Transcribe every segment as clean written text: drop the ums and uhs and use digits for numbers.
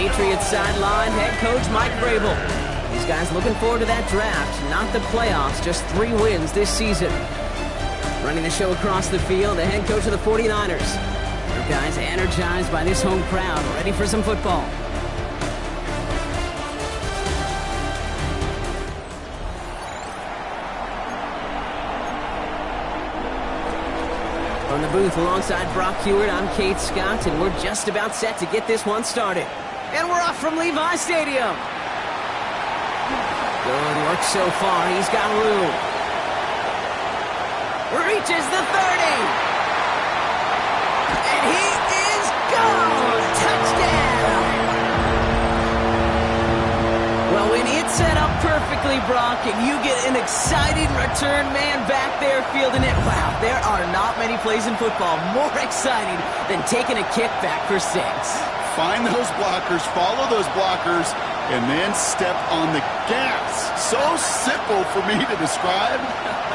Patriots sideline, head coach Mike Vrabel. These guys looking forward to that draft, not the playoffs, just 3 wins this season. Running the show across the field, the head coach of the 49ers. Their guys energized by this home crowd, ready for some football. From the booth alongside Brock Hewitt, I'm Kate Scott, and we're just about set to get this one started. And we're off from Levi Stadium. Good work so far. He's got room. Reaches the 30. And he is gone. Touchdown. Well, when it's set up perfectly, Brock, and you get an exciting return man back there fielding it, wow, there are not many plays in football more exciting than taking a kick back for 6. Find those blockers, follow those blockers, and then step on the gas. So simple for me to describe,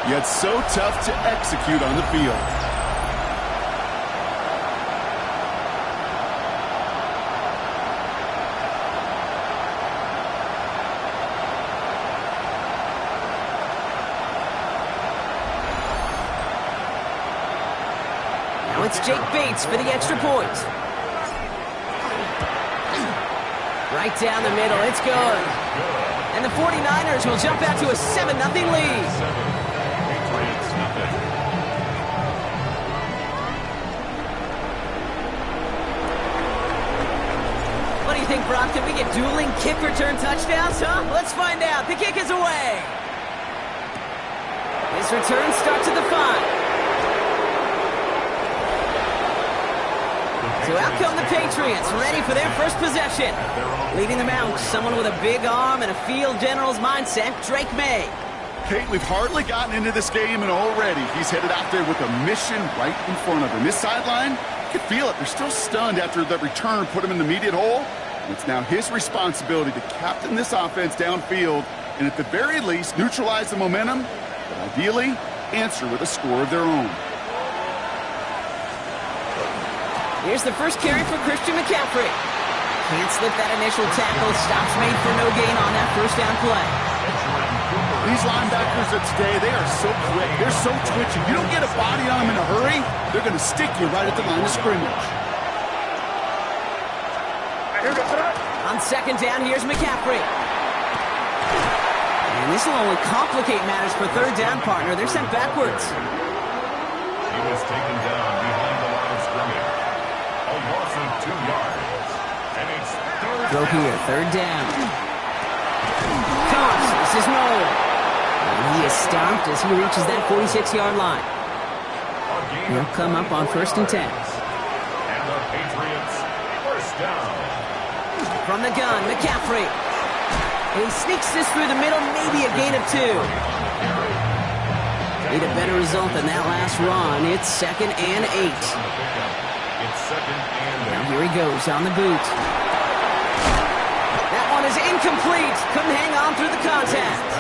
yet so tough to execute on the field. Now it's Jake Bates for the extra point. Right down the middle, it's good. And the 49ers will jump out to a 7-0 lead. What do you think, Brock? Can we get dueling kick return touchdowns, huh? Let's find out. The kick is away. This return starts at the 5. So out come the Patriots, ready for their first possession. Leading them out, someone with a big arm and a field general's mindset, Drake May. Kate, we've hardly gotten into this game, and already he's headed out there with a mission right in front of him. This sideline, you can feel it. They're still stunned after the return put him in the immediate hole. And it's now his responsibility to captain this offense downfield and at the very least neutralize the momentum, but ideally answer with a score of their own. Here's the first carry for Christian McCaffrey. Can't slip that initial tackle. Stops made for no gain on that first down play. These linebackers of today, they are so quick. They're so twitchy. You don't get a body on them in a hurry, they're going to stick you right at the line of scrimmage. On second down, here's McCaffrey. And this will only complicate matters for third down, partner. They're sent backwards. He was taken down behind the line of scrimmage. A loss of 2 yards. And it's Go here, third down. Toss, this is Noel. And he is stopped as he reaches that 46-yard line. He'll come up on 1st and 10. And the Patriots first down. From the gun, McCaffrey. And he sneaks this through the middle, maybe a gain of 2. Need a better result than that last run. It's 2nd and 8. It's 2nd and 8. Now here he goes on the boot. That one is incomplete. Couldn't hang on through the contact.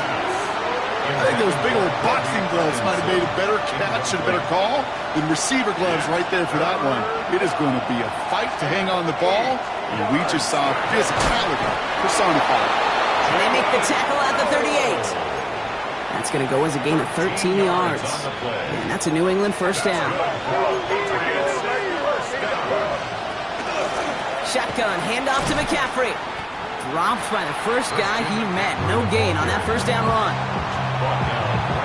I think those big old boxing gloves might have made a better catch and a better call than receiver gloves right there for that one. It is going to be a fight to hang on the ball, and we just saw physicality personified. And they make the tackle at the 38. That's going to go as a gain of 13 yards. And that's a New England first down. Shotgun, handoff to McCaffrey. Dropped by the first guy he met. No gain on that first down run.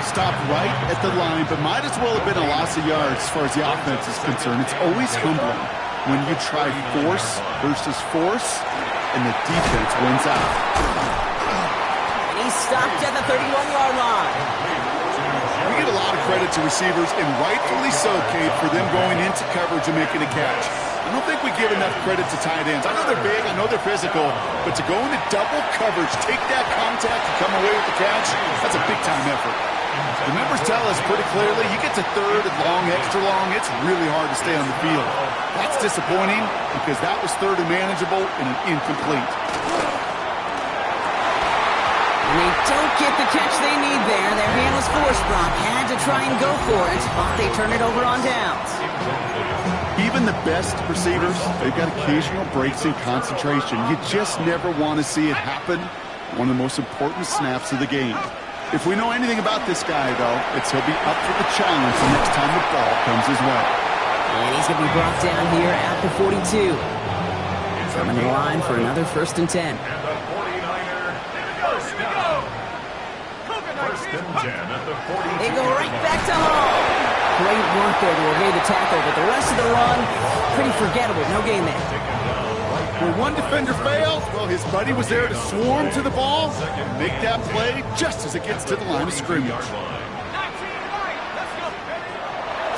Stopped right at the line, but might as well have been a loss of yards as far as the offense is concerned. It's always humbling when you try force versus force, and the defense wins out. And he's stopped at the 31-yard line. We get a lot of credit to receivers, and rightfully so, Kate, for them going into coverage and making a catch. I don't think we give enough credit to tight ends. I know they're big, I know they're physical, but to go into double coverage, take that contact, and come away with the catch, that's a big-time effort. The numbers tell us pretty clearly, you get to third and long, extra long, it's really hard to stay on the field. That's disappointing because that was third and manageable and an incomplete. And they don't get the catch they need there. Their hand was forced, Brock. Had to try and go for it, but they turn it over on downs. Even the best receivers, they've got occasional breaks in concentration. You just never want to see it happen. One of the most important snaps of the game. If we know anything about this guy, though, it's he'll be up for the challenge the next time the ball comes his way. And he's going to be brought down here at the 42. Coming to the line for another 1st and 10. And the 49er, first down. First and 10 at the 42. They go right back to Hall. Great work there to evade the tackle, but the rest of the run, pretty forgettable. No gain there. When one defender failed, well, his buddy was there to swarm to the ball and make that play just as it gets to the line of scrimmage.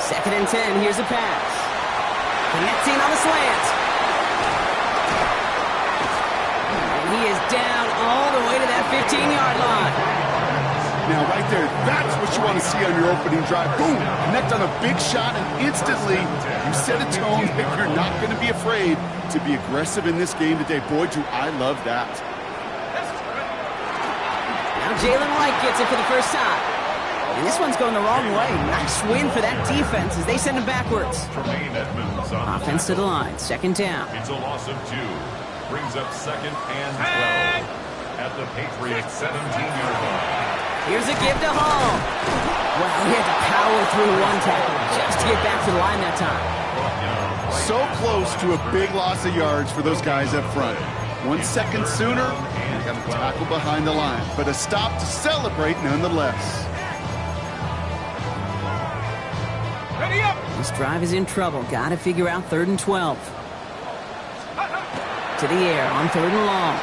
2nd and 10, here's a pass. Connecting on the slant. And he is down all the way to that 15-yard line. Now, right there, that's what you want to see on your opening drive. Boom! Connect on a big shot, and instantly you set a tone that you're not going to be afraid to be aggressive in this game today. Boy, do I love that. Now Jalen White gets it for the first time. And this one's going the wrong way. Nice win for that defense as they send him backwards. Tremaine Edmonds on Offense to the line. 2nd down. It's a loss of 2. Brings up 2nd and 12 at the Patriots 17-yard line. Here's a give to Hall. Wow, he had to power through one tackle just to get back to the line that time. So close to a big loss of yards for those guys up front. 1 second sooner, and they got a tackle behind the line. But a stop to celebrate nonetheless. Ready up! This drive is in trouble. Got to figure out 3rd and 12. To the air on 3rd and long.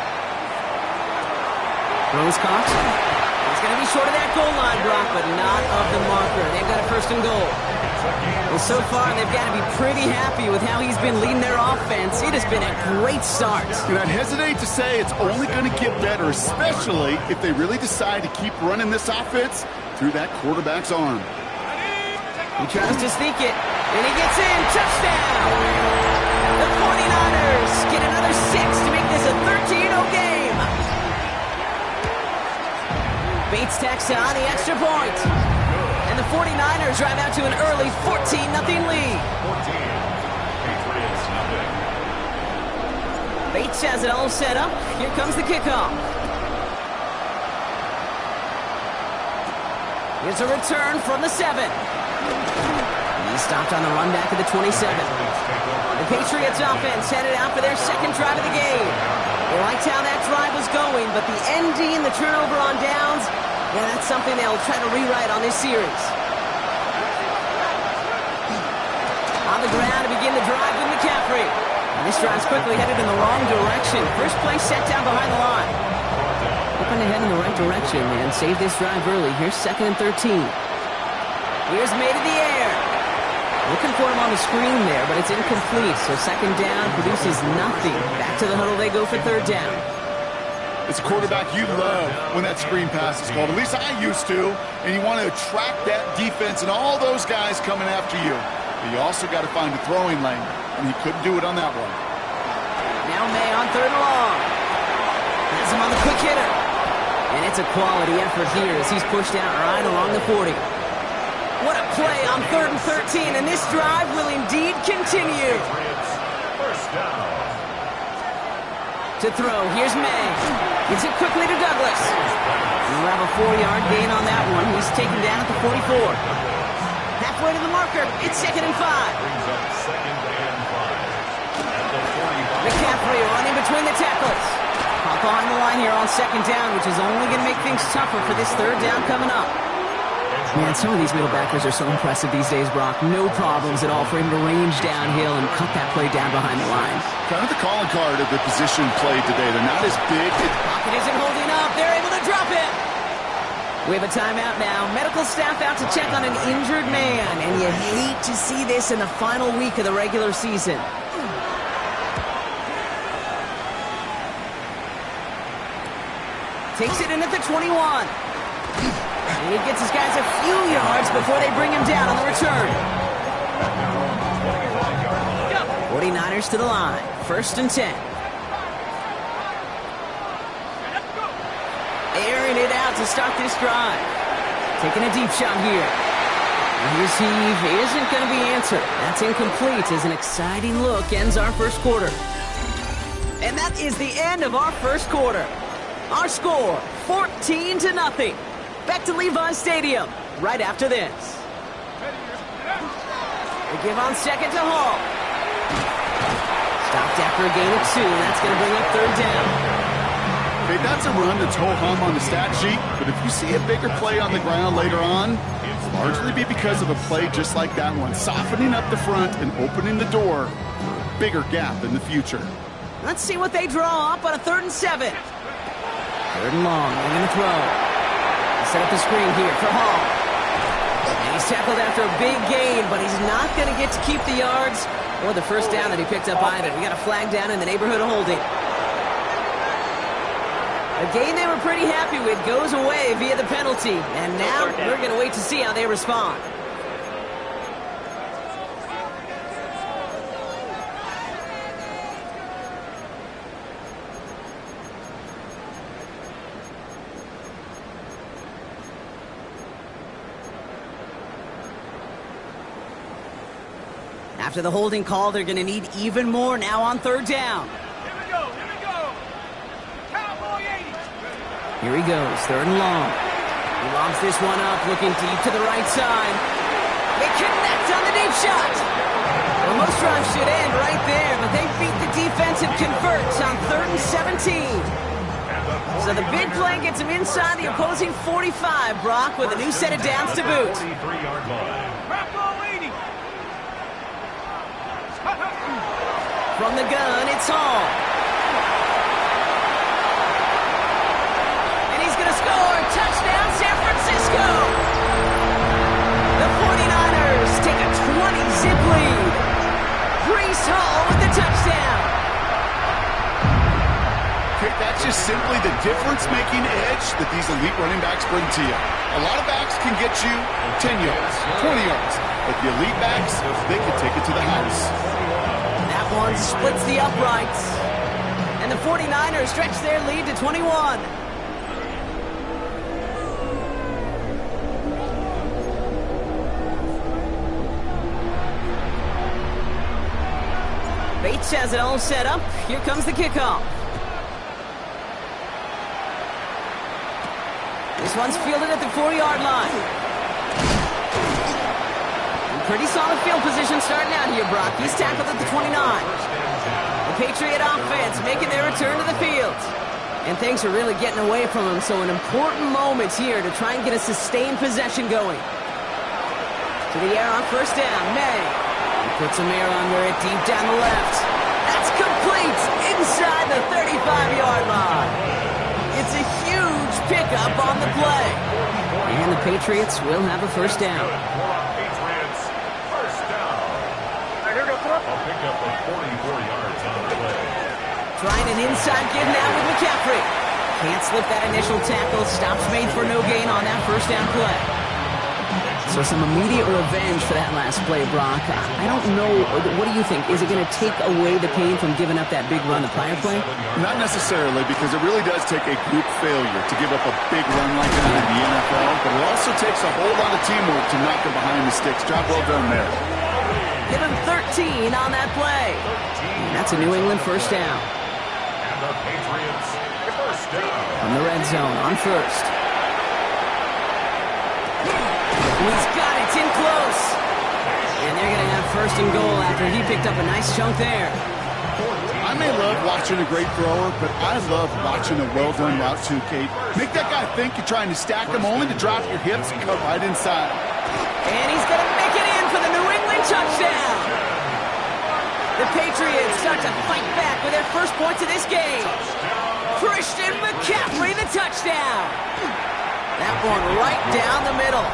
Throws caught. He's going to be short of that goal line, Brock, but not of the marker. They've got a 1st and goal. Well, so far, they've got to be pretty happy with how he's been leading their offense. It has been a great start. And I'd hesitate to say it's only going to get better, especially if they really decide to keep running this offense through that quarterback's arm. He tries to sneak it, and he gets in. Touchdown! The 49ers get another 6 to make this a 13-0 game. Bates tacks on the extra point. And the 49ers drive out to an early 14-0 lead. 14. Patriots nothing. Bates has it all set up. Here comes the kickoff. Here's a return from the 7. He stopped on the run back at the 27. The Patriots offense headed out for their 2nd drive of the game. They liked how that drive was going, but the ending, the turnover on downs, yeah, that's something they'll try to rewrite on this series. On the ground to begin the drive with McCaffrey. And this drive's quickly headed in the wrong direction. First play set down behind the line. Hoping to head in the right direction and save this drive early. Here's 2nd and 13. Here's made in the air. Looking for him on the screen there, but it's incomplete. So 2nd down produces nothing. Back to the huddle they go for 3rd down. As a quarterback, you love when that screen pass is called. At least I used to. And you want to attract that defense and all those guys coming after you. But you also got to find a throwing lane. And he couldn't do it on that one. Now May on 3rd and long. Has him on the quick hitter. And it's a quality effort here as he's pushed out right along the 40. What a play on 3rd and 13. And this drive will indeed continue. First down. To throw, here's May. Gets it quickly to Douglas. We'll have a 4-yard gain on that one. He's taken down at the 44. Halfway to the marker, it's 2nd and 5. Brings up 2nd and 5 at the 45. McCaffrey running between the tackles. Hop on the line here on 2nd down, which is only going to make things tougher for this 3rd down coming up. Man, some of these middle backers are so impressive these days, Brock. No problems at all for him to range downhill and cut that play down behind the line. Kind of the calling card of the position played today. They're not as big. Pocket isn't holding up. They're able to drop it. We have a timeout now. Medical staff out to check on an injured man. And you hate to see this in the final week of the regular season. Takes it in at the 21. And he gets his guys a few yards before they bring him down on the return. 49ers to the line. 1st and 10. Airing it out to start this drive. Taking a deep shot here. Receive isn't going to be answered. That's incomplete as an exciting look ends our first quarter. And that is the end of our first quarter. Our score, 14-0. Back to Levi's Stadium right after this. They give on second to Hall. Stopped after a gain of 2. That's going to bring up third down. Okay, that's a run that's ho-hum on the stat sheet, but if you see a bigger play on the ground later on, it'll largely be because of a play just like that one, softening up the front and opening the door for a bigger gap in the future. Let's see what they draw up on a 3rd and 7. 3rd and long, they're going to throw. Set up the screen here for Hall. And he's tackled after a big gain, but he's not going to get to keep the yards or the first down that he picked up either. We got a flag down in the neighborhood of holding. A game they were pretty happy with goes away via the penalty. And now we're going to wait to see how they respond. After the holding call, they're going to need even more now on 3rd down. Here we go. Cowboy 80. Here he goes, 3rd and long. He lobs this one up, looking deep to the right side. They connect on the deep shot. Well, most drives should end right there, but they beat the defense and converts on 3rd and 17. So the big play gets him inside the opposing 45, Brock, with a new set of downs to boot. 43-yard line. Cowboy 80. From the gun, it's Hall. And he's going to score. Touchdown, San Francisco. The 49ers take a 20-zip lead. Breece Hall with the touchdown. Okay, that's just simply the difference-making edge that these elite running backs bring to you. A lot of backs can get you 10 yards, 20 yards, but the elite backs, they can take it to the house. That one splits the uprights. And the 49ers stretch their lead to 21. Bates has it all set up. Here comes the kickoff. This one's fielded at the 4-yard line. Pretty solid field position starting out here, Brock. He's tackled at the 29. The Patriot offense making their return to the field. And things are really getting away from him, so an important moment here to try and get a sustained possession going. To the air on 1st down, May. He puts some air under it deep down the left. That's complete inside the 35-yard line. It's a huge pickup on the play. And the Patriots will have a 1st down. A pickup of 44 yards on the play. Trying an inside give now with McCaffrey. Can't slip that initial tackle. Stops made for no gain on that 1st down play. So some immediate revenge for that last play, Brock. I don't know. What do you think? Is it going to take away the pain from giving up that big run the prior play? Not necessarily, because it really does take a group failure to give up a big run like that in the NFL, but it also takes a whole lot of teamwork to knock him behind the sticks. Job well done there. Give him 13 on that play. And that's a New England 1st down. And the Patriots, 1st down. From the red zone on 1st. He's got it. It's in close. And they're going to have 1st and goal after he picked up a nice chunk there. I may love watching a great thrower, but I love watching a well-done route too, Kate. Make that guy think you're trying to stack him only to drop your hips and cut right inside. And he's going to make it in for the New England touchdown. The Patriots start to fight back with their first points of this game. Christian McCaffrey, the touchdown. That one right down the middle.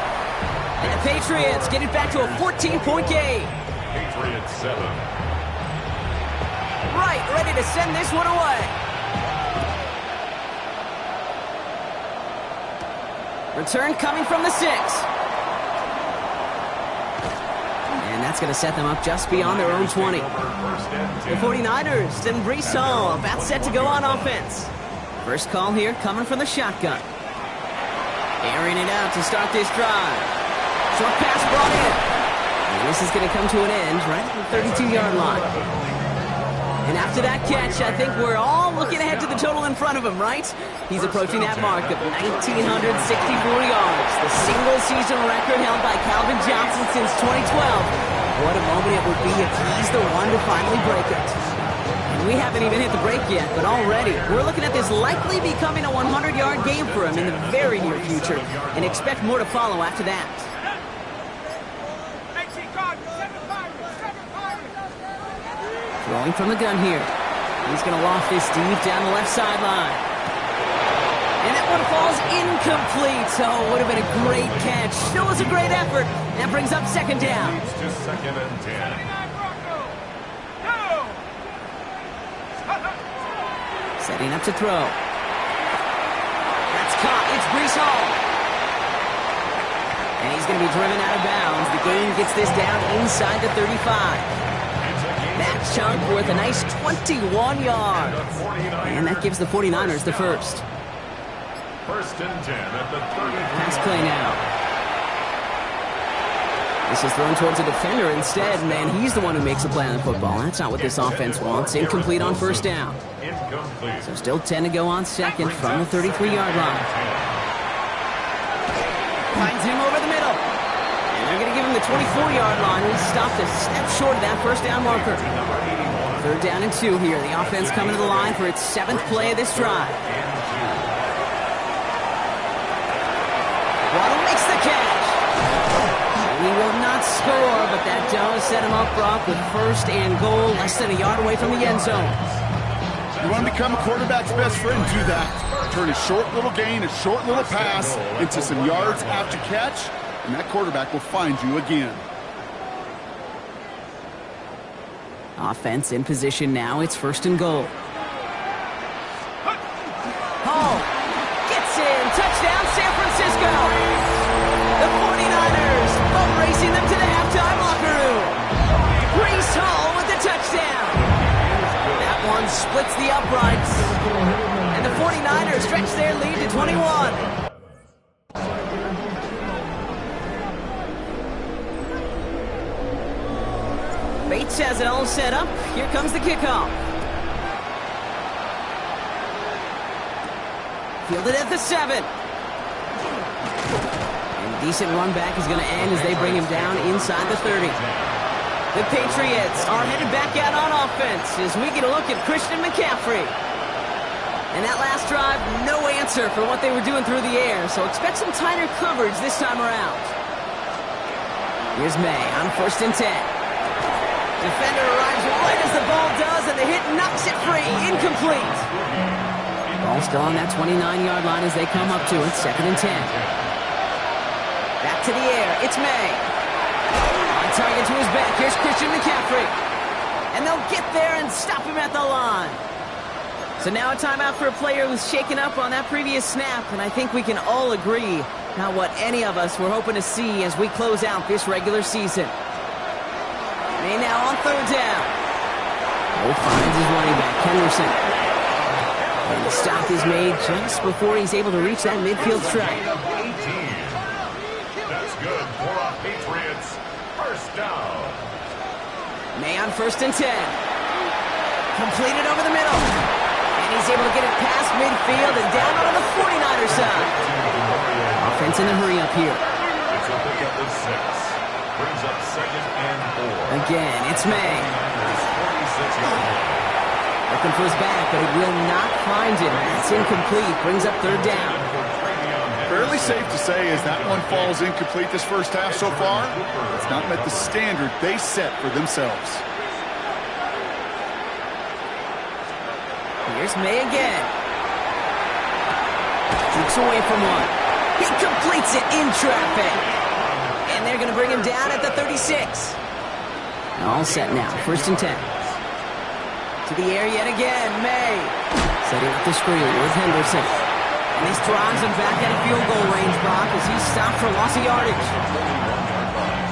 And the Patriots get it back to a 14-point game. Patriots 7. Right, ready to send this one away. Return coming from the 6. And that's going to set them up just beyond their own 20. The 49ers and Breece Hall about set to go on offense. First call here coming from the shotgun. Airing it out to start this drive. Short pass brought in. And this is going to come to an end right at the 32-yard line. And after that catch, I think we're all looking ahead to the total in front of him, right? He's approaching that mark of 1,964 yards, the single-season record held by Calvin Johnson since 2012. What a moment it would be if he's the one to finally break it. And we haven't even hit the break yet, but already we're looking at this likely becoming a 100-yard game for him in the very near future, and expect more to follow after that. Throwing from the gun here. He's going to loft this deep down the left sideline. And that one falls incomplete. Oh, would have been a great catch. Still was a great effort. That brings up second down. Leads to 2nd and 10. Setting up to throw. That's caught. It's Breece Hall. And he's going to be driven out of bounds. The game gets this down inside the 35. That chunk worth a nice 21 yards. And that gives the 49ers the first. 1st and 10 at the 33. Pass play now. This is thrown towards a defender instead. Man, he's the one who makes a play on the football. That's not what this offense wants. Incomplete on first down. Incomplete. So still 10 to go on second from the 33-yard line. Finds him over the middle. And they're going to give him the 24-yard line. He stopped a step short of that first down marker. 3rd down and 2 here. The offense coming to the line for its 7th play of this drive. Waddle makes the catch. He will not score, but that does set him up, Brock, with 1st and goal, less than a yard away from the end zone. You want to become a quarterback's best friend, do that. Turn a short little gain, a short little pass into some yards after catch, and that quarterback will find you again. Offense in position now. It's 1st and goal. Hall gets in. Touchdown, San Francisco. The 49ers boat racing them to the halftime locker room. Breece Hall with the touchdown. That one splits the uprights. And the 49ers stretch their lead to 21. Bates has it all set up. Here comes the kickoff. Fielded at the 7. And decent run back is going to end as they bring him down inside the 30. The Patriots are headed back out on offense as we get a look at Christian McCaffrey. And that last drive, no answer for what they were doing through the air, so expect some tighter coverage this time around. Here's May on 1st and 10. Defender arrives right as the ball does, and the hit knocks it free. Incomplete. Ball still on that 29-yard line as they come up to it. 2nd and 10. Back to the air. It's May. On target to his back. Here's Christian McCaffrey. And they'll get there and stop him at the line. So now a timeout for a player who's shaken up on that previous snap, and I think we can all agree not what any of us were hoping to see as we close out this regular season. May now on 3rd down. Oh, finds his running back, Henderson. And the stop is made just before he's able to reach that midfield strike. That's good for a Patriots 1st down. May on 1st and 10. Completed over the middle. And he's able to get it past midfield and down on the 49ers side. Offense in a hurry up here. It's a pick up of 6. Brings up 2nd and 4. Again, it's May. Looking for his back, but it will not find him. It's incomplete. Brings up 3rd down. Fairly safe to say as that one falls incomplete this first half so far, it's not met the standard they set for themselves. Here's May again. Jukes away from one. He completes it in traffic. And they're going to bring him down at the 36. All set now. 1st and 10. To the air yet again. May. Setting up the screen with Henderson. And this drives him back out of field goal range, Brock, as he's stopped for loss of yardage.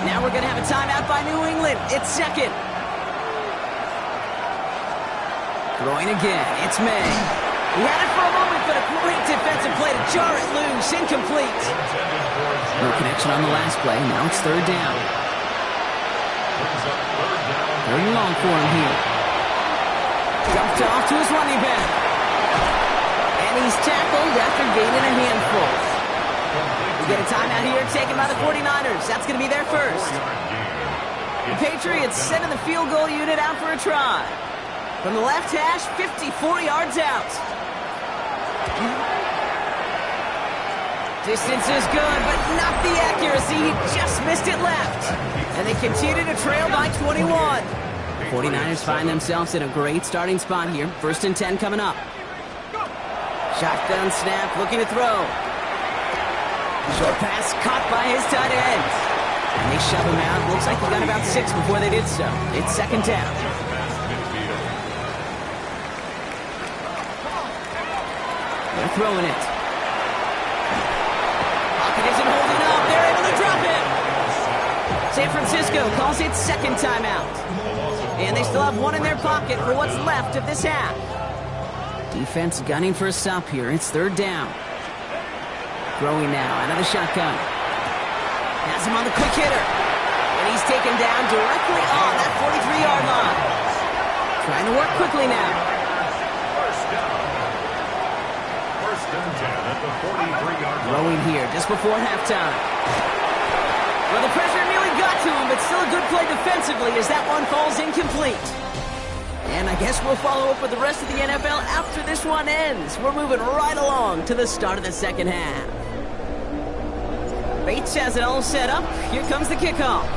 Now we're going to have a timeout by New England. It's 2nd. Throwing again. It's May. He had it for a moment, but a great defensive play to jar it loose. Incomplete. No connection on the last play. Now it's third down. Third and long for him here. Jumped off to his running back. And he's tackled after gaining a handful. We get a timeout here taken by the 49ers. That's going to be their first. The Patriots sending the field goal unit out for a try. From the left hash, 54 yards out. Distance is good, but not the accuracy. He just missed it left. And they continue to trail by 21. The 49ers find themselves in a great starting spot here. First and 10 coming up. Shotgun snap, looking to throw. Short pass caught by his tight end. And they shove him out. Looks like he got about 6 before they did so. It's second down. They're throwing it. Pocket isn't holding up. They're able to drop it. San Francisco calls it second timeout. And they still have one in their pocket for what's left of this half. Defense gunning for a stop here. It's third down. Throwing now out of the shotgun. Has him on the quick hitter. And he's taken down directly on that 43-yard line. Trying to work quickly now. First and 10 at the 43-yard line. Throwing here just before halftime. Well, the pressure nearly got to him, but still a good play defensively as that one falls incomplete. And I guess we'll follow up with the rest of the NFL after this one ends. We're moving right along to the start of the second half. Bates has it all set up. Here comes the kickoff.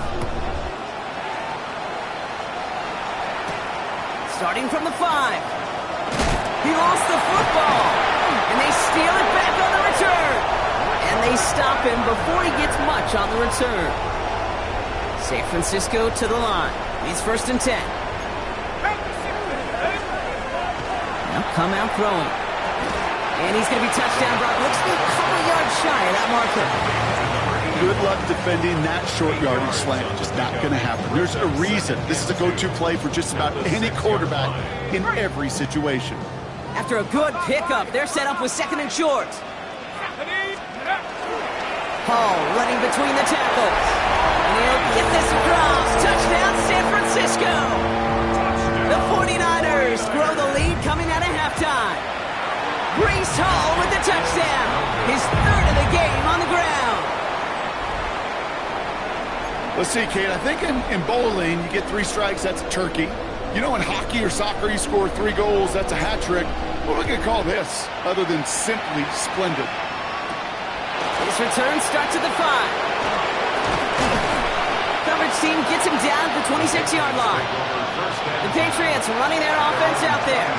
Starting from the 5. He lost the football. And they steal it back on the return. And they stop him before he gets much on the return. San Francisco to the line. He's first and 10. Now come out throwing. And he's going to be touchdown brought. Looks to be a couple yards shy of that marker. Good luck defending that short yardage slant. Just not going to happen. There's a reason this is a go-to play for just about any quarterback in every situation. After a good pickup, they're set up with second and short. Hall running between the tackles. And he'll get this across. Touchdown, San Francisco. The 49ers grow the lead coming out of halftime. Breece Hall with the touchdown. His third of the game on the ground. Let's see, Kate. I think in bowling, you get 3 strikes, that's a turkey. You know, in hockey or soccer, you score 3 goals, that's a hat trick. What are we going to call this other than simply splendid? His return starts at the 5. Coverage team gets him down at the 26-yard line. The Patriots running their offense out there.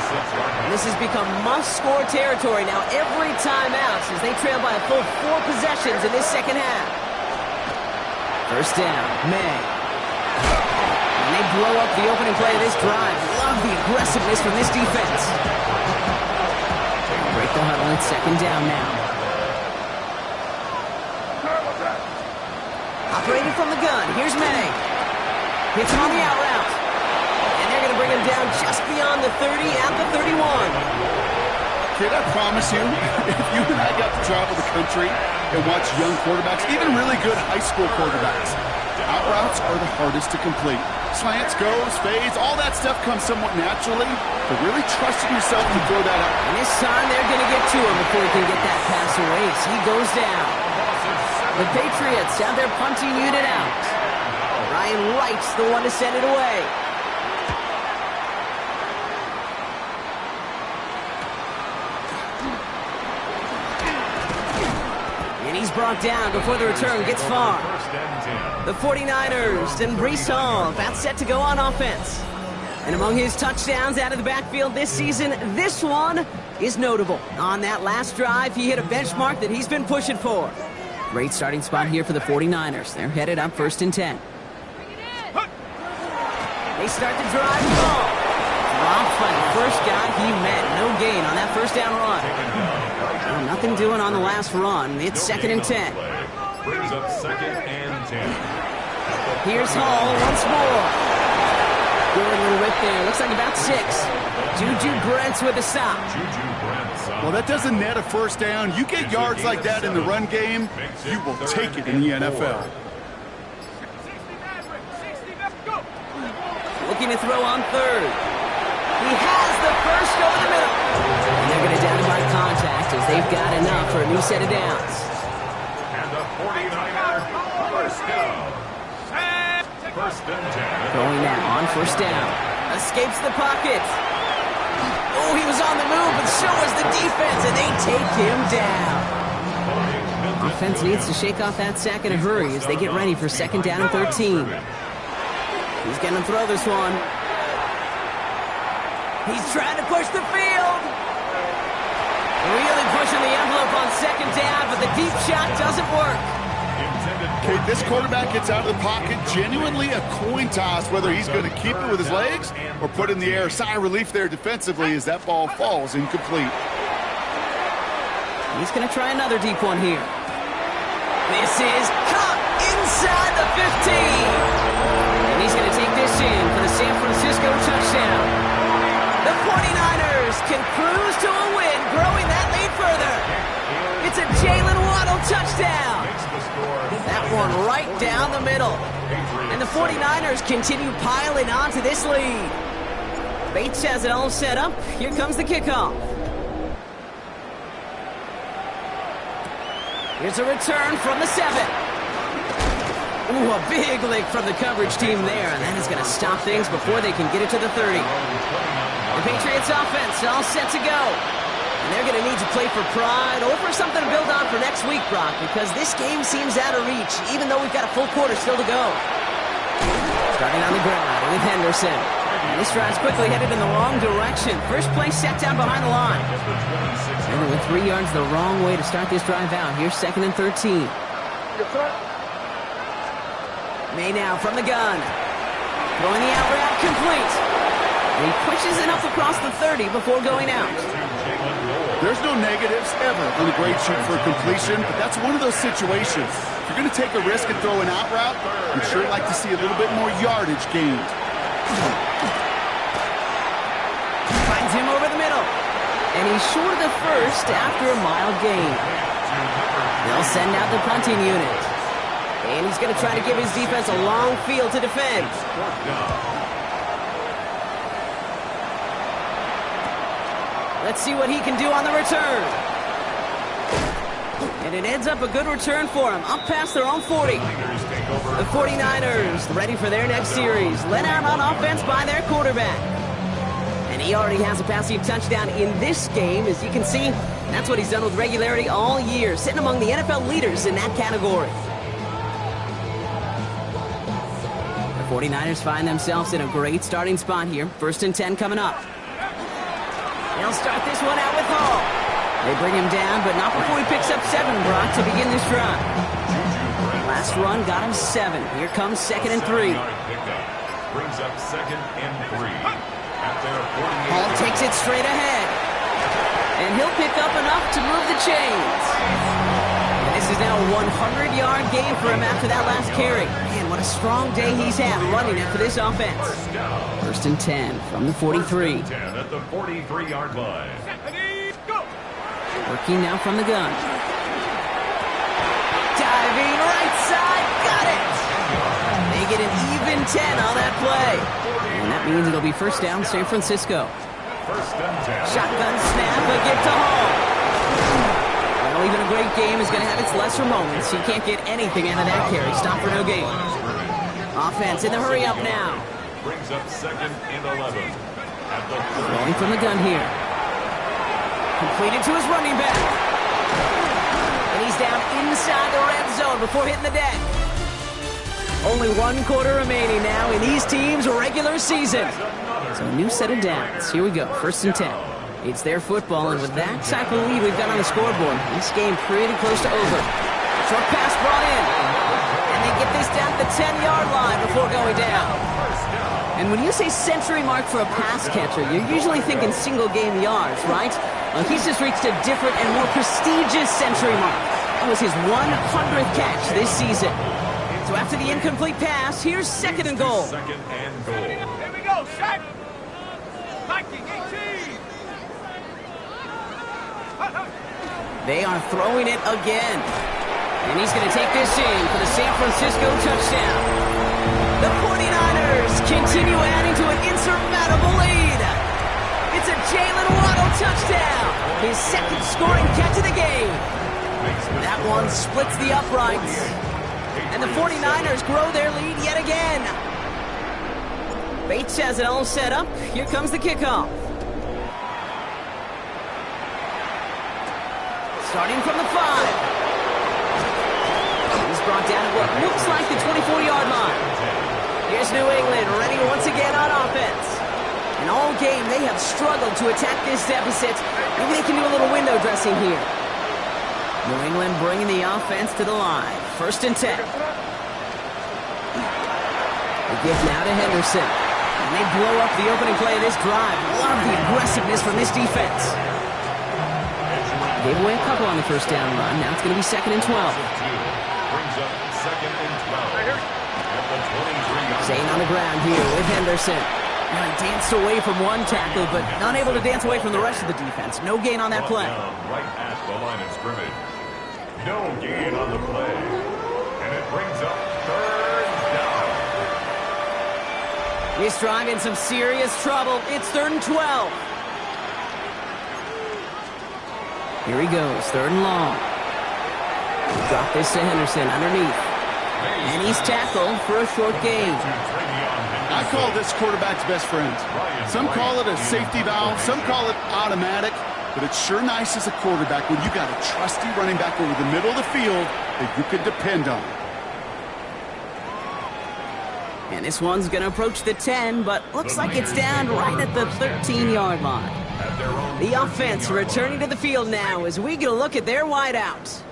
And this has become must-score territory now every time out since they trail by a full 4 possessions in this second half. First down, May. And they blow up the opening play of this drive. Love the aggressiveness from this defense. Break the huddle. It's second down now. Operating from the gun. Here's May. Hits him on the out route. And they're going to bring him down just beyond the 30 at the 31. Kid, I promise you, if you and I got to travel the country and watch young quarterbacks, even really good high school quarterbacks, out routes are the hardest to complete. Slants, goes, fades, all that stuff comes somewhat naturally, but really trusting yourself to throw that out. And this time they're going to get to him before he can get that pass away. So he goes down. The Patriots have their punting unit out. Ryan Wright's the one to send it away. And he's brought down before the return gets far. The 49ers and Breece Hall about set to go on offense. And among his touchdowns out of the backfield this season, this one is notable. On that last drive, he hit a benchmark that he's been pushing for. Great starting spot here for the 49ers. They're headed up first and 10. They start the drive ball. Dropped by the first guy he met. No gain on that first down run. Well, nothing doing on the last run. It's second and 10. Brings up second and 10. Here's Hall once more. Good little fourth there. Looks like about 6. Juju Brents with a stop. Well, that doesn't net a first down. You get yards like that in the run game, you will take it in the NFL. Looking to throw on third. He has the first over the middle. And they're going to down him by contact as they've got enough for a new set of downs. And the 49er first down. First and 10. Going now on first down. Escapes the pocket. Oh, he was on the move, but so was the defense, and they take him down. Offense needs to shake off that sack in a hurry as they get ready for second down and 13. He's going to throw this one. He's trying to push the field. Really pushing the envelope on second down, but the deep shot doesn't work. Okay, this quarterback gets out of the pocket, genuinely a coin toss whether he's going to keep it with his legs or put it in the air. Sigh of relief there defensively as that ball falls incomplete. He's going to try another deep one here. This is caught inside the 15. And he's going to take this in for the San Francisco touchdown. The 49ers can cruise to a win, growing that lead further. It's a Jalen Waddle touchdown. That one right down the middle. And the 49ers continue piling on to this lead. Bates has it all set up. Here comes the kickoff. Here's a return from the 7. Ooh, a big lick from the coverage team there, and that is going to stop things before they can get it to the 30. The Patriots offense all set to go. And they're going to need to play for pride or for something to build on for next week, Brock, because this game seems out of reach, even though we've got a full quarter still to go. Starting on the ground with Henderson. And this drive's quickly headed in the wrong direction. First play set down behind the line. And they went 3 yards the wrong way to start this drive out. Here's second and 13. May now from the gun. Throwing the out route complete. And he pushes it up across the 30 before going out. There's no negatives ever on a great shoot for a completion, but that's one of those situations. If you're going to take a risk and throw an out route, you'd sure like to see a little bit more yardage gained. Finds him over the middle. And he's short of the first after a mild gain. They'll send out the punting unit. And he's going to try to give his defense a long field to defend. Let's see what he can do on the return. And it ends up a good return for him, up past their own 40. The 49ers ready for their next series, led out on offense by their quarterback. And he already has a passing touchdown in this game. As you can see, that's what he's done with regularity all year, sitting among the NFL leaders in that category. The 49ers find themselves in a great starting spot here. First and 10 coming up. They'll start this one out with Hall. They bring him down, but not before he picks up 7, Brock, to begin this drive. Last run got him 7. Here comes second and 3. Brings up second and 3. Hall takes it straight ahead. And he'll pick up enough to move the chains. And this is now a 100-yard gain for him after that last carry. Man, what a strong day he's had running it for this offense. First and 10 from the 43. 10 at the 43-yard line. Working now from the gun. Diving right side, got it! They get an even 10 on that play. And that means it'll be first down San Francisco. First and 10. Shotgun snap, a get to Hall. Well, even a great game is going to have its lesser moments. He can't get anything out of that carry. Stop for no gain. Offense in the hurry up now. Brings up second and 11. At the Rolling from the gun here. Completed to his running back. And he's down inside the red zone before hitting the deck. Only 1 quarter remaining now in these teams' regular season. So a new set of downs. Here we go. First and 10. It's their football, and with that type of lead we've got on the scoreboard, this game pretty close to over. Short pass brought in. And they get this down at the 10-yard line before going down. And when you say century mark for a pass catcher, you're usually thinking single-game yards, right? Well, he's just reached a different and more prestigious century mark. That was his 100th catch this season. So after the incomplete pass, here's second and goal. Second and goal. Here we go, Shaq. Viking 18. They are throwing it again. And he's going to take this in for the San Francisco touchdown. The 49ers continue adding to an insurmountable lead. It's a Jalen Waddle touchdown. His second scoring catch of the game. That one splits the uprights. And the 49ers grow their lead yet again. Bates has it all set up. Here comes the kickoff. Starting from the 5. He's brought down at what looks like the 24-yard line. Here's New England ready once again on offense. And all game, they have struggled to attack this deficit. Maybe they can do a little window dressing here. New England bringing the offense to the line. 1st and 10. The give now to Henderson. And they blow up the opening play of this drive. Love the aggressiveness from this defense. Gave away a couple on the first down run. Now it's going to be 2nd and 12. Brings up 2nd and 12. At the 23-yard. Zane on the ground here with Henderson. Now he danced away from one tackle, but not able to dance away from the rest of the defense. No gain on that play. Right at the line of scrimmage. No gain on the play. And it brings up 3rd down. This drive in some serious trouble. It's 3rd and 12. Here he goes, 3rd and long. Drop this to Henderson underneath. And he's tackled for a short gain. I call this quarterback's best friend. Some call it a safety valve, some call it automatic, but it's sure nice as a quarterback when you got a trusty running back over the middle of the field that you could depend on. And this one's going to approach the 10, but looks like it's down right at the 13-yard line. The offense returning to the field now as we get a look at their wideouts.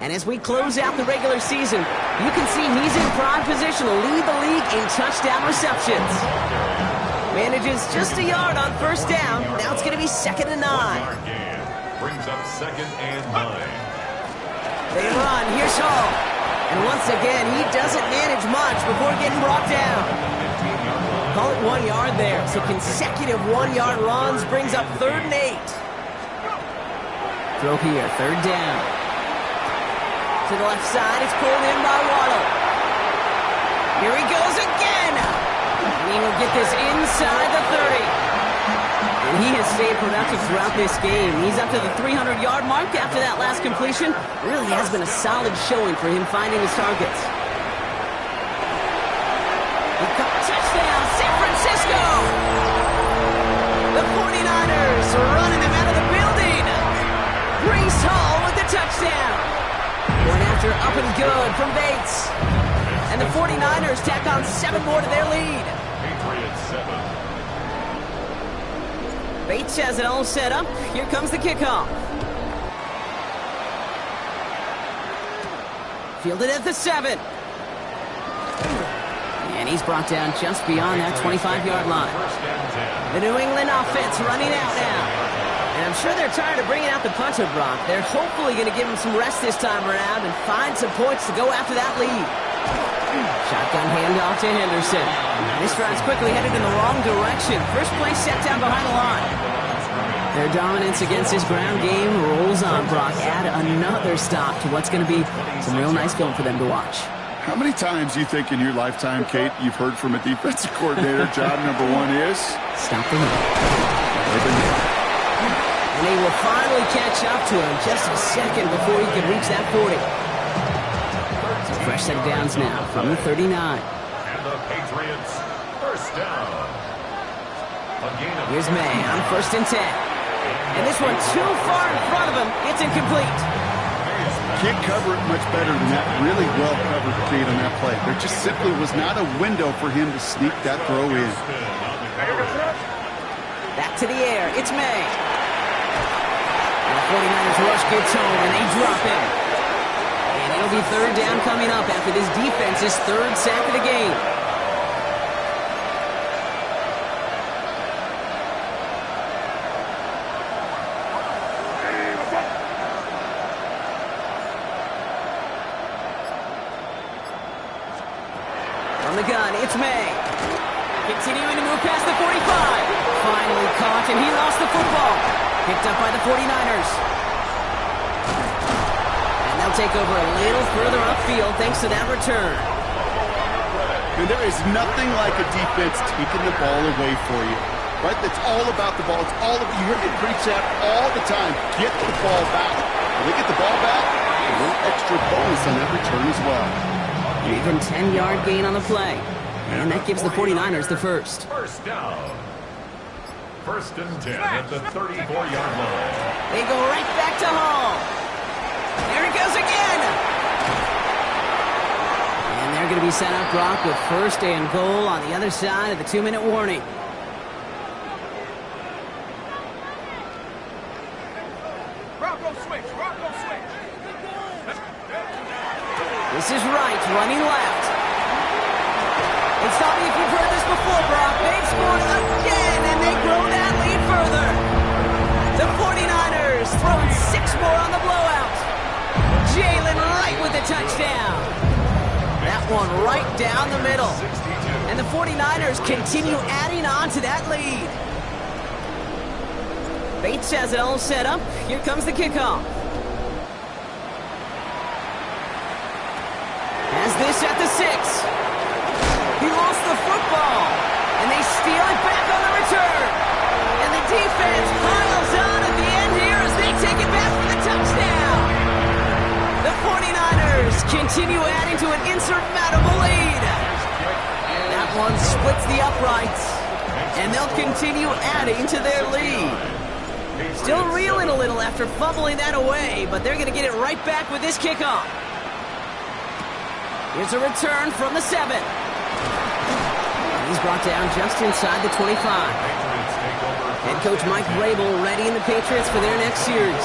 And as we close out the regular season, you can see he's in prime position to lead the league in touchdown receptions. Manages just a yard on 1st down. Now it's going to be 2nd and 9. Brings up 2nd and 9. They run. Here's Hall. And once again, he doesn't manage much before getting brought down. Call it 1 yard there. So consecutive 1-yard runs brings up 3rd and 8. Throw here, 3rd down. To the left side, it's pulled in by Waddle. Here he goes again. And he will get this inside the 30. And he has stayed productive throughout this game. He's up to the 300-yard mark after that last completion. Really has been a solid showing for him finding his targets. Touchdown, San Francisco! The 49ers are running them out of the building. Breece Hall with the touchdown. One after up and good from Bates. And the 49ers tack on 7 more to their lead. Patriots 7. Bates has it all set up. Here comes the kickoff. Fielded at the 7. And he's brought down just beyond that 25-yard line. The New England offense running out now. And I'm sure they're tired of bringing out the punter, Brock. They're hopefully going to give him some rest this time around and find some points to go after that lead. Shotgun handoff to Henderson. This drive's quickly headed in the wrong direction. First play set down behind the line. Their dominance against his ground game rolls on, Brock. Add another stop to what's going to be some real nice film for them to watch. How many times do you think in your lifetime, Kate, you've heard from a defensive coordinator, job number 1 is? Stop the run. And they will finally catch up to him just a second before he can reach that 40. So fresh set of downs now from the 39. And the Patriots 1st down. Here's May on 1st and 10. And this one too far in front of him. It's incomplete. Can't cover it much better than that. Really well covered, Kate, on that play. There just simply was not a window for him to sneak that throw in. Back to the air. It's May. And the 49ers rush gets home, and they drop him. And it'll be 3rd down coming up after this defense's 3rd sack of the game. From the gun, it's May. Continuing to move past the 45. Finally Picked up by the 49ers. And they'll take over a little further upfield thanks to that return. And there is nothing like a defense taking the ball away for you. Right? That's all about the ball. It's all about, you hear me preach that all the time. Get the ball back. When they get the ball back, a little extra bonus on that return as well. An even 10-yard gain on the play. And that gives the 49ers the first. First down. First and 10 at the 34-yard line. They go right back to Hall. There he goes again. And they're going to be set up, Brock, with first and goal on the other side of the 2-minute warning. Rocco switch. This is right, running left. It's not me if you've heard this before, Brock. They've scored again, and they grow that lead further. The 49ers throwing 6 more on the blowout. Jalen Wright with the touchdown. That one right down the middle. And the 49ers continue adding on to that lead. Bates has it all set up. Here comes the kickoff. Has this at the 6. He lost the football. And they steal it back on the return. And the defense piles on at the end here as they take it back for the touchdown. The 49ers continue adding to an insurmountable lead. That one splits the uprights. And they'll continue adding to their lead. Still reeling a little after fumbling that away, but they're going to get it right back with this kickoff. Here's a return from the 7. And he's brought down just inside the 25. Head coach Mike Vrabel ready in the Patriots for their next series.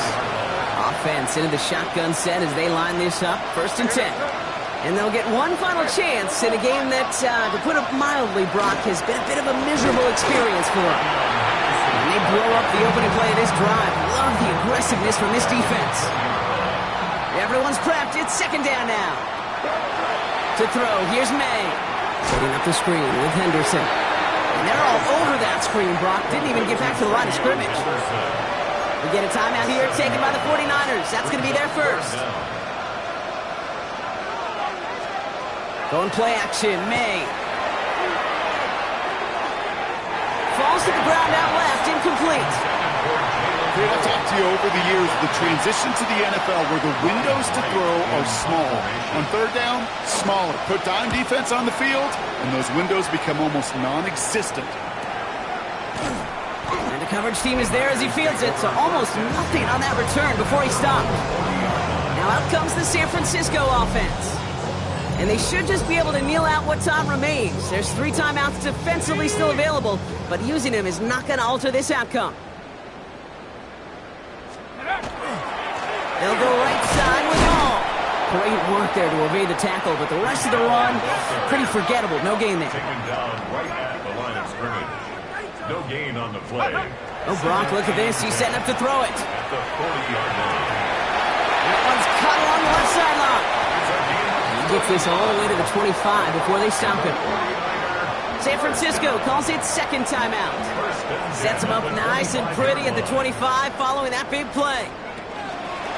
Offense into the shotgun set as they line this up. First and 10. And they'll get one final chance in a game that, to put it mildly, Brock, has been a bit of a miserable experience for them. And they blow up the opening play of this drive. Love the aggressiveness from this defense. Everyone's prepped. It's second down now. To throw, here's May. Setting up the screen with Henderson. And they're all over that screen, Brock. Didn't even get back to the line of scrimmage. We get a timeout here taken by the 49ers. That's going to be their first. Going play action, May. Falls to the ground out left, incomplete. I've talked to you over the years, the transition to the NFL where the windows to throw are small. On third down, smaller. Put dime defense on the field, and those windows become almost non-existent. And the coverage team is there as he fields it, so almost nothing on that return before he stopped. Now out comes the San Francisco offense. And they should just be able to kneel out what time remains. There's 3 timeouts defensively still available, but using them is not going to alter this outcome. They'll go right side with Hall. Great work there to evade the tackle, but the rest of the run, pretty forgettable. No gain there. Taken down right at the line of scrimmage. No gain on the play. Oh, Brock, look at this. He's setting up to throw it. At the 40-yard line. That one's cut along the left sideline. He gets this all the way to the 25 before they stop him. San Francisco calls it second timeout. Sets him up nice and pretty at the 25 following that big play.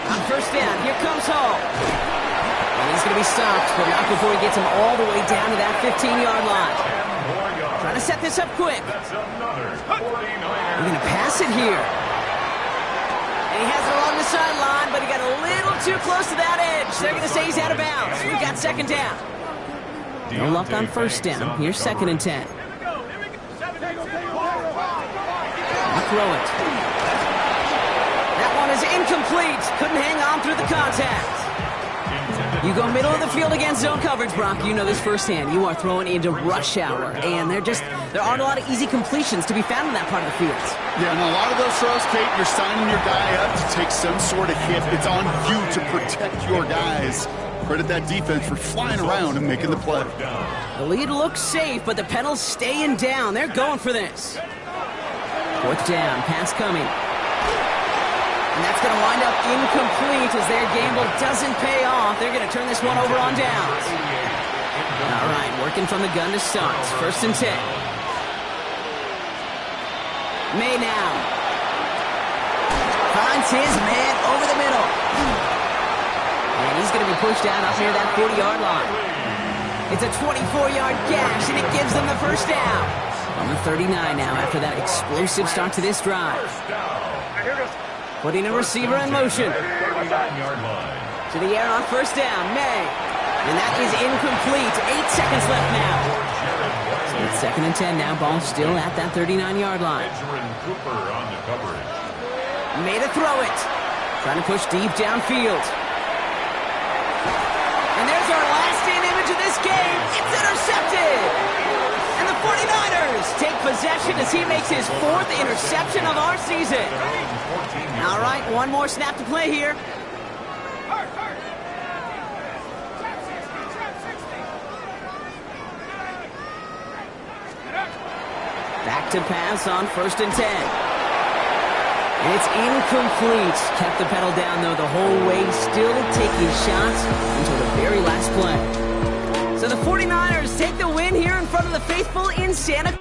On first down, here comes Hall. And he's going to be stopped, but not before he gets him all the way down to that 15-yard line. Trying to set this up quick. We're going to pass it here. And he has it along the sideline, but he got a little too close to that edge. They're going to say he's out of bounds. We've got second down. No luck on first down. Here's second and 10. I'll throw it. That one is incomplete. Couldn't hang on through the contact. You go middle of the field against zone coverage, Brock. You know this firsthand. You are throwing into rush hour, and there aren't a lot of easy completions to be found in that part of the field. Yeah, and a lot of those throws, Kate, you're signing your guy up to take some sort of hit. It's on you to protect your guys. Credit that defense for flying around and making the play. The lead looks safe, but the Penals staying down. They're going for this. Fourth down, pass coming. And that's going to wind up incomplete as their gamble doesn't pay off. They're going to turn this one over on downs. All right, working from the gun to start. First and 10. May now. Sends his man over the middle. And he's going to be pushed out up near that 40-yard line. It's a 24-yard gash, and it gives them the first down. On the 39 now after that explosive start to this drive. Putting a receiver in motion. To the air on first down, May. And that is incomplete. 8 seconds left now. So it's 2nd and 10 now. Ball still at that 39-yard line. May to throw it. Trying to push deep downfield. And there's our last-in image of this game. It's intercepted. And the 49ers take possession as he makes his 4th interception of our season. All right, one more snap to play here. Back to pass on 1st and 10. And it's incomplete. Kept the pedal down, though, the whole way, still taking shots until the very last play. So the 49ers take the win here in front of the faithful in Santa